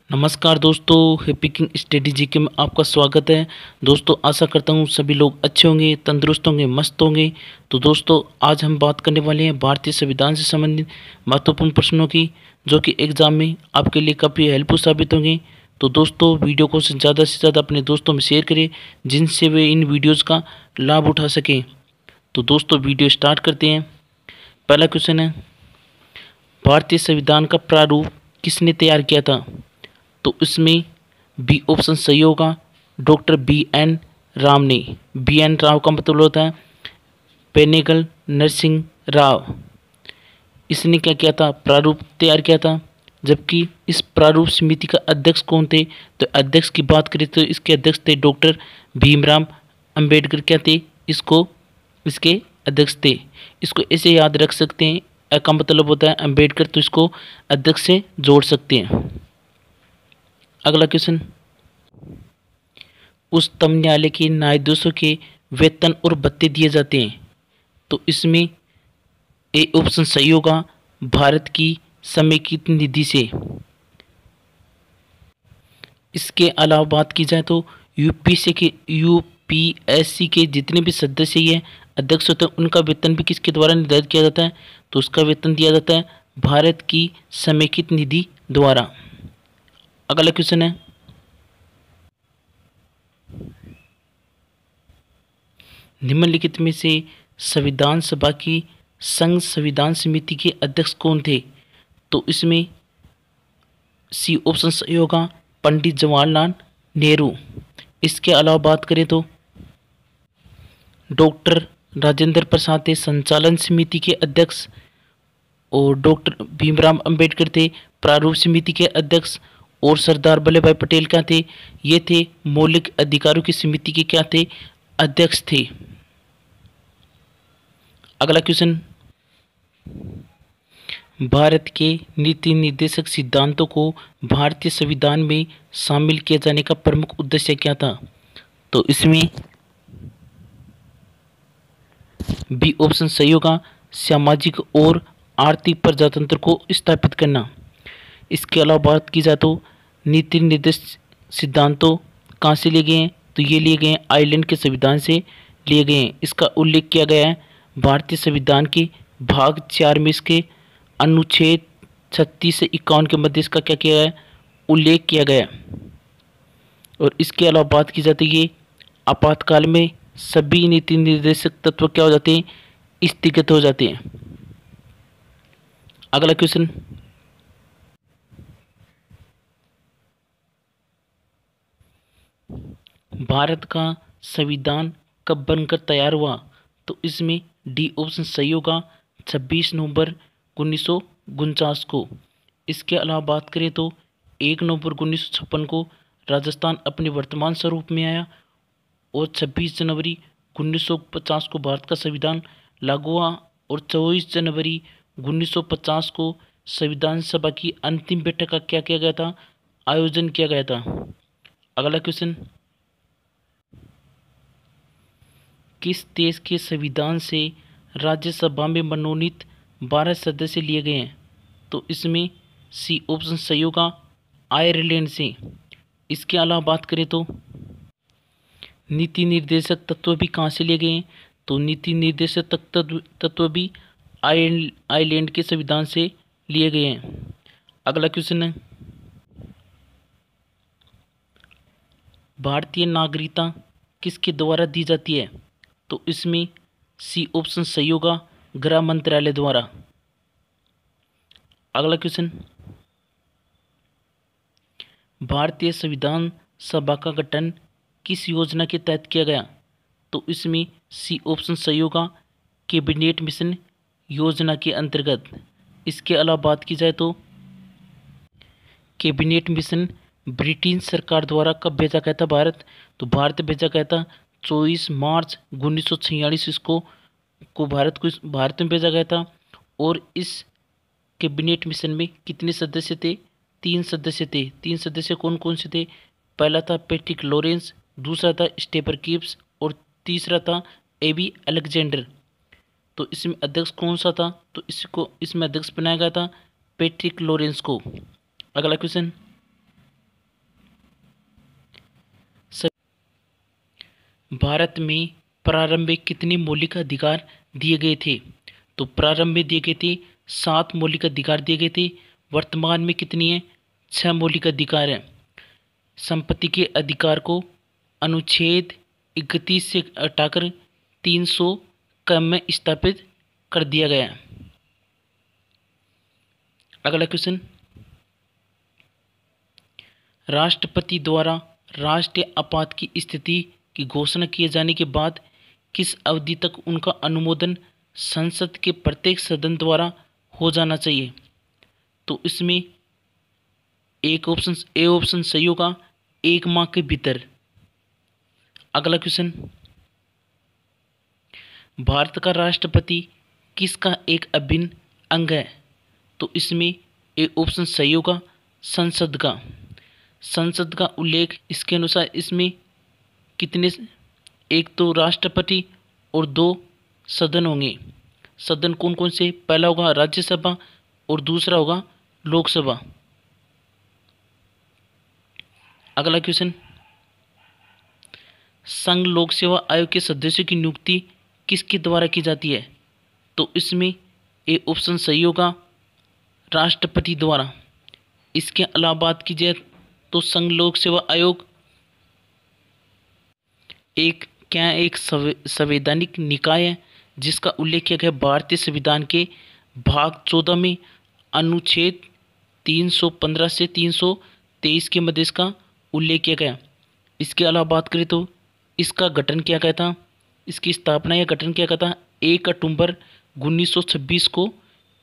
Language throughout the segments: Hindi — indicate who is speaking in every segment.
Speaker 1: नमस्कार दोस्तों, हैपिकिंग स्टडी जीके में आपका स्वागत है। दोस्तों आशा करता हूँ सभी लोग अच्छे होंगे, तंदुरुस्त होंगे, मस्त होंगे। तो दोस्तों आज हम बात करने वाले हैं भारतीय संविधान से संबंधित महत्वपूर्ण प्रश्नों की, जो कि एग्जाम में आपके लिए काफ़ी हेल्पफुल साबित होंगे। तो दोस्तों वीडियो को से ज़्यादा अपने दोस्तों में शेयर करें, जिनसे वे इन वीडियोज़ का लाभ उठा सकें। तो दोस्तों वीडियो स्टार्ट करते हैं। पहला क्वेश्चन है, भारतीय संविधान का प्रारूप किसने तैयार किया था? तो इसमें बी ऑप्शन सही होगा, डॉक्टर बी.एन. राव ने। बी.एन. राव का मतलब होता है पेनेगल नरसिंह राव। इसने क्या किया था? प्रारूप तैयार किया था। जबकि इस प्रारूप समिति का अध्यक्ष कौन थे? तो अध्यक्ष की बात करें तो इसके अध्यक्ष थे डॉक्टर भीमराव अंबेडकर। क्या थे? इसके अध्यक्ष थे। इसको ऐसे याद रख सकते हैं, अ का मतलब होता है अंबेडकर, तो इसको अध्यक्ष से जोड़ सकते हैं। अगला क्वेश्चन, उच्चतम न्यायालय के न्यायाधीशों के वेतन और भत्ते दिए जाते हैं। तो इसमें ए ऑप्शन सही होगा, भारत की समेकित निधि से। इसके अलावा बात की जाए तो यूपीएससी के जितने भी सदस्य ये अध्यक्ष होते हैं, उनका वेतन भी किसके द्वारा निर्धारित किया जाता है? तो उसका वेतन दिया जाता है भारत की समेकित निधि द्वारा। अगला क्वेश्चन है, निम्नलिखित में से संविधान सभा की संघ संविधान समिति के अध्यक्ष कौन थे? तो इसमें सी ऑप्शन सही होगा, पंडित जवाहरलाल नेहरू। इसके अलावा बात करें तो डॉक्टर राजेंद्र प्रसाद थे संचालन समिति के अध्यक्ष, और डॉक्टर भीमराव अंबेडकर थे प्रारूप समिति के अध्यक्ष, और सरदार वल्लभ भाई पटेल क्या थे? ये थे मौलिक अधिकारों की समिति के क्या थे? अध्यक्ष थे। अगला क्वेश्चन, भारत के नीति निर्देशक सिद्धांतों को भारतीय संविधान में शामिल किए जाने का प्रमुख उद्देश्य क्या था? तो इसमें बी ऑप्शन सही होगा, सामाजिक और आर्थिक प्रजातंत्र को स्थापित करना। इसके अलावा बात की जाए तो नीति निर्देश सिद्धांतों कहाँ से लिए गए हैं? तो ये लिए गए हैं आयरलैंड के संविधान से लिए गए हैं। इसका उल्लेख किया गया है भारतीय संविधान के भाग 4 में, इसके अनुच्छेद 36 से 51 के मध्य इसका क्या किया गया है? उल्लेख किया गया है। और इसके अलावा बात की जाती है आपातकाल में सभी नीति निर्देशक तत्व क्या हो जाते हैं? स्थगित हो जाते हैं। अगला क्वेश्चन, भारत का संविधान कब बनकर तैयार हुआ? तो इसमें डी ऑप्शन सही होगा, 26 नवंबर 1949 को। इसके अलावा बात करें तो 1 नवंबर 1956 को राजस्थान अपने वर्तमान स्वरूप में आया, और 26 जनवरी 1950 को भारत का संविधान लागू हुआ, और 24 जनवरी 1950 को संविधान सभा की अंतिम बैठक का क्या किया गया था? आयोजन किया गया था। अगला क्वेश्चन, किस देश के संविधान से राज्यसभा में मनोनीत 12 सदस्य लिए गए हैं? तो इसमें सी ऑप्शन सही होगा, आयरलैंड से। इसके अलावा बात करें तो नीति निर्देशक तत्व भी कहाँ से लिए गए हैं? तो नीति निर्देशक तत्व भी आयरलैंड के संविधान से लिए गए हैं। अगला क्वेश्चन है, भारतीय नागरिकता किसके द्वारा दी जाती है? तो इसमें सी ऑप्शन सही होगा, गृह मंत्रालय द्वारा। अगला क्वेश्चन, भारतीय संविधान सभा का गठन किस योजना के तहत किया गया? तो इसमें सी ऑप्शन सही होगा, कैबिनेट मिशन योजना के अंतर्गत। इसके अलावा बात की जाए तो कैबिनेट मिशन ब्रिटेन सरकार द्वारा कब भेजा गया था भारत? तो भारत भेजा गया था 24 मार्च 1946 इसको भारत में भेजा गया था। और इस कैबिनेट मिशन में कितने सदस्य थे? 3 सदस्य थे। 3 सदस्य कौन कौन से थे? पहला था पैट्रिक लॉरेंस, दूसरा था स्टेफर गिब्स, और तीसरा था एबी अलेक्जेंडर। तो इसमें अध्यक्ष कौन सा था? तो इसमें अध्यक्ष बनाया गया था पैट्रिक लॉरेंस को। अगला क्वेश्चन, भारत में प्रारंभ में कितने मौलिक अधिकार दिए गए थे? तो प्रारंभ में दिए गए थे 7 मौलिक अधिकार दिए गए थे। वर्तमान में कितनी है? 6 मौलिक अधिकार हैं। संपत्ति के अधिकार को अनुच्छेद 31 से हटाकर 300 क में स्थापित कर दिया गया। अगला क्वेश्चन, राष्ट्रपति द्वारा राष्ट्रीय आपात की स्थिति की घोषणा किए जाने के बाद किस अवधि तक उनका अनुमोदन संसद के प्रत्येक सदन द्वारा हो जाना चाहिए? तो इसमें एक ऑप्शन ए ऑप्शन सही होगा, 1 माह के भीतर। अगला क्वेश्चन, भारत का राष्ट्रपति किसका एक अभिन्न अंग है? तो इसमें ए ऑप्शन सही होगा, संसद का। संसद का उल्लेख इसके अनुसार इसमें कितने, एक तो राष्ट्रपति और 2 सदन होंगे। सदन कौन कौन से? पहला होगा राज्यसभा और दूसरा होगा लोकसभा। अगला क्वेश्चन, संघ लोक सेवा आयोग के सदस्यों की नियुक्ति किसके द्वारा की जाती है? तो इसमें ए ऑप्शन सही होगा, राष्ट्रपति द्वारा। इसके अलावा बात की जाए तो संघ लोक सेवा आयोग एक संवैधानिक निकाय है जिसका उल्लेख किया गया भारतीय संविधान के भाग 14 में अनुच्छेद 315 से 323 के मध्य इसका उल्लेख किया गया। इसके अलावा बात करें तो इसका गठन किया गया था, इसकी स्थापना या गठन किया गया था 1 अक्टूबर 1926 को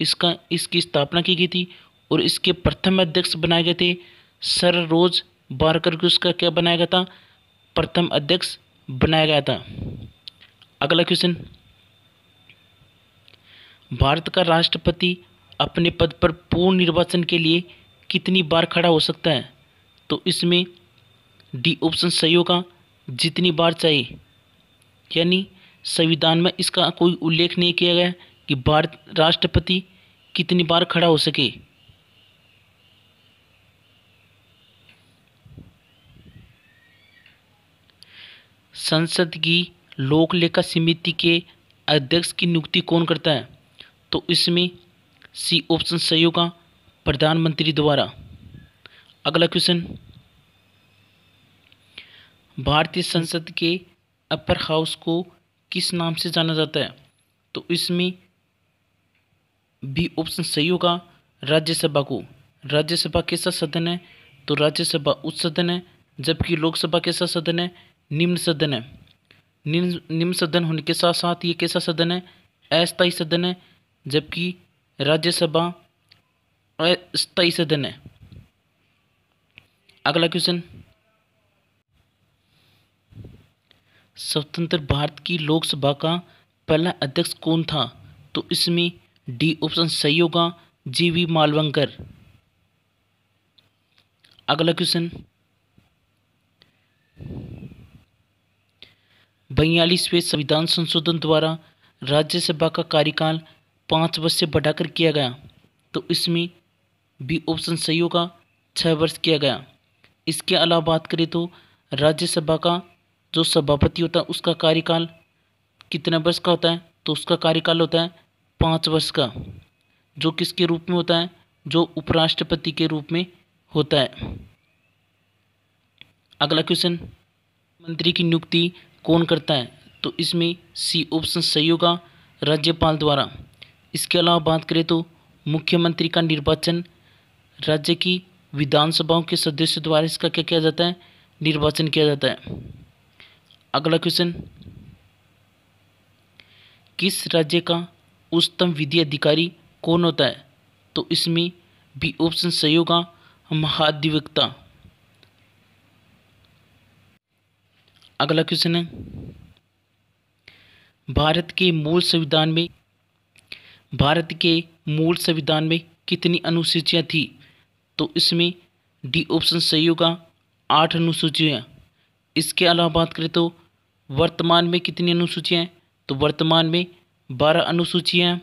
Speaker 1: इसकी स्थापना की गई थी और इसके प्रथम अध्यक्ष बनाए गए थे सर रोज बारकर को इसका क्या बनाया गया था? प्रथम अध्यक्ष बनाया गया था। अगला क्वेश्चन, भारत का राष्ट्रपति अपने पद पर पूर्ण निर्वाचन के लिए कितनी बार खड़ा हो सकता है? तो इसमें डी ऑप्शन सही होगा, जितनी बार चाहिए। यानी संविधान में इसका कोई उल्लेख नहीं किया गया कि भारत राष्ट्रपति कितनी बार खड़ा हो सके। संसद की लोक लेखा समिति के अध्यक्ष की नियुक्ति कौन करता है? तो इसमें सी ऑप्शन सही होगा, प्रधानमंत्री द्वारा। अगला क्वेश्चन, भारतीय संसद के अपर हाउस को किस नाम से जाना जाता है? तो इसमें बी ऑप्शन सही होगा, राज्यसभा को। राज्यसभा कैसा सदन है? तो राज्यसभा उच्च सदन है, जबकि लोकसभा कैसा सदन है? निम्न सदन है। निम्न सदन होने के साथ साथ ये कैसा सदन है? अस्थायी सदन है, जबकि राज्यसभा अस्थायी सदन है। अगला क्वेश्चन, स्वतंत्र भारत की लोकसभा का पहला अध्यक्ष कौन था? तो इसमें डी ऑप्शन सही होगा, जीवी मालवंकर। अगला क्वेश्चन, 42वें संविधान संशोधन द्वारा राज्यसभा का कार्यकाल 5 वर्ष से बढ़ाकर किया गया। तो इसमें बी ऑप्शन सही होगा, 6 वर्ष किया गया। इसके अलावा बात करें तो राज्यसभा का जो सभापति होता है उसका कार्यकाल कितने वर्ष का होता है? तो उसका कार्यकाल होता है 5 वर्ष का, जो किसके रूप में होता है? जो उपराष्ट्रपति के रूप में होता है। अगला क्वेश्चन, मंत्री की नियुक्ति कौन करता है? तो इसमें सी ऑप्शन सही होगा, राज्यपाल द्वारा। इसके अलावा बात करें तो मुख्यमंत्री का निर्वाचन राज्य की विधानसभाओं के सदस्यों द्वारा इसका क्या किया जाता है? निर्वाचन किया जाता है। अगला क्वेश्चन, किस राज्य का उच्चतम विधि अधिकारी कौन होता है? तो इसमें बी ऑप्शन सही होगा, महाधिवक्ता। अगला क्वेश्चन है, भारत के मूल संविधान में कितनी अनुसूचियां थी? तो इसमें डी ऑप्शन सही होगा, 8 अनुसूचियां। इसके अलावा बात करें तो वर्तमान में कितनी अनुसूचियां हैं? तो वर्तमान में 12 अनुसूचियां हैं।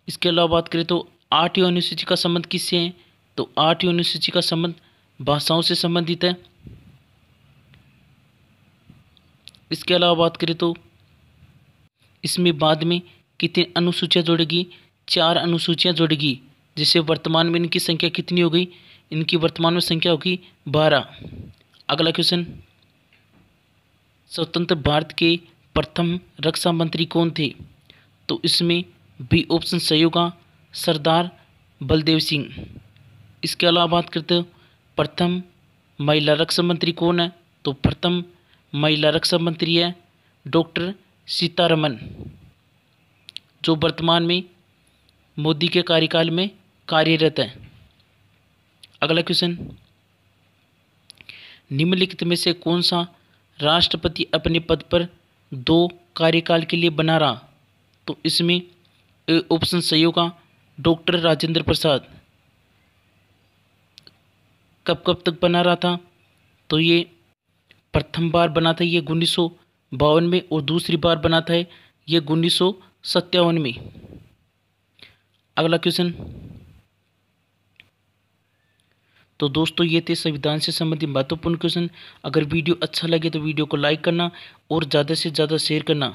Speaker 1: इसके अलावा बात करें तो 8वीं अनुसूची का संबंध किससे है? तो 8वीं अनुसूची का संबंध भाषाओं से संबंधित है। इसके अलावा बात करें तो इसमें बाद में कितनी अनुसूचियाँ जोड़ेगी, 4 अनुसूचियाँ जोड़ेगी, जिससे वर्तमान में इनकी संख्या कितनी हो गई, इनकी वर्तमान में संख्या होगी 12। अगला क्वेश्चन, स्वतंत्र भारत के प्रथम रक्षा मंत्री कौन थे? तो इसमें बी ऑप्शन सही होगा, सरदार बलदेव सिंह। इसके अलावा बात करते हो प्रथम महिला रक्षा मंत्री कौन है? तो प्रथम महिला रक्षा मंत्री है डॉक्टर सीतारमन, जो वर्तमान में मोदी के कार्यकाल में कार्यरत है। अगला क्वेश्चन, निम्नलिखित में से कौन सा राष्ट्रपति अपने पद पर 2 कार्यकाल के लिए बना रहा? तो इसमें ए ऑप्शन सही होगा, डॉक्टर राजेंद्र प्रसाद। कब कब तक बना रहा था? तो ये प्रथम बार बना था ये 1952 में, और दूसरी बार बना था ये 1957 में। अगला क्वेश्चन, तो दोस्तों ये थे संविधान से संबंधित महत्वपूर्ण क्वेश्चन। अगर वीडियो अच्छा लगे तो वीडियो को लाइक करना और ज़्यादा से ज़्यादा शेयर करना।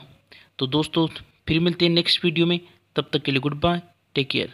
Speaker 1: तो दोस्तों फिर मिलते हैं नेक्स्ट वीडियो में, तब तक के लिए गुड बाय, टेक केयर।